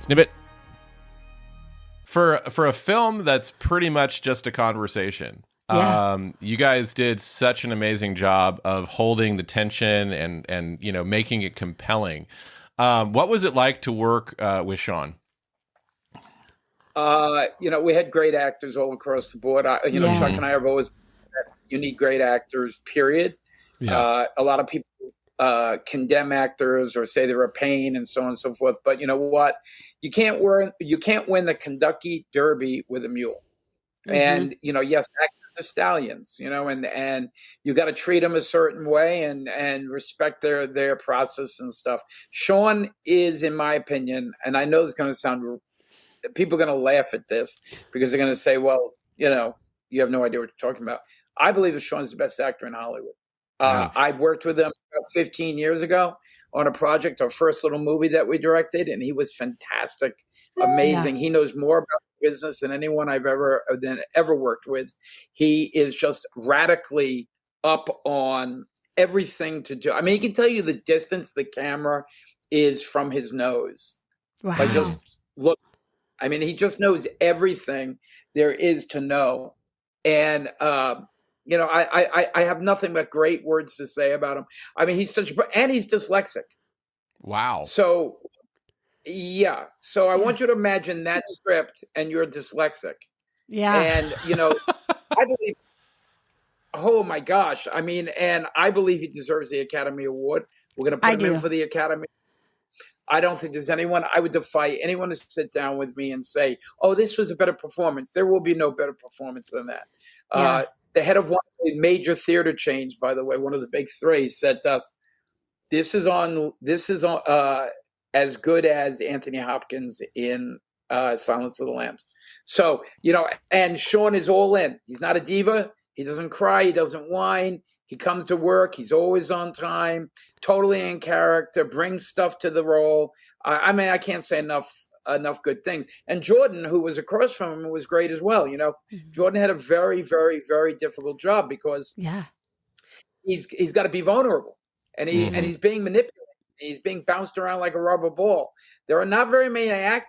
Snippet. For a film that's pretty much just a conversation, you guys did such an amazing job of holding the tension and making it compelling. What was it like to work with Sean? We had great actors all across the board. Chuck and I have always you need great actors, period. Yeah. A lot of people condemn actors or say they're a pain and so on and so forth. But you know what? You can't win the Kentucky Derby with a mule. And yes, actors are stallions. And you got to treat them a certain way and respect their process and stuff. Sean is, in my opinion, and I know it's going to sound, people are going to laugh at this because they're going to say, well, you have no idea what you're talking about. I believe that Sean's the best actor in Hollywood. I worked with him about 15 years ago on a project, our first little movie that we directed, and he was fantastic, amazing. Yeah. He knows more about business than anyone I've ever worked with. He is just radically up on everything to do. I mean, he can tell you the distance the camera is from his nose. Wow. Like, just look. I mean, he just knows everything there is to know. And, I have nothing but great words to say about him. I mean, he's dyslexic. Wow. So, yeah. So I want you to imagine that script and you're dyslexic. Yeah. And, I believe, oh my gosh. I mean, and I believe he deserves the Academy Award. We're going to put him in for the Academy. I don't think there's anyone, I would defy anyone to sit down with me and say, oh, this was a better performance. There will be no better performance than that. Yeah. The head of one of the major theater chains, by the way, one of the big three, said to us, this is on as good as Anthony Hopkins in Silence of the Lambs. So, and Sean is all in. He's not a diva. He doesn't cry. He doesn't whine. He comes to work. He's always on time, totally in character, brings stuff to the role. I mean, I can't say enough good things. And Jordan, who was across from him, was great as well. Jordan had a very, very, very difficult job because he's got to be vulnerable, and he's being manipulated. He's being bounced around like a rubber ball. There are not very many actors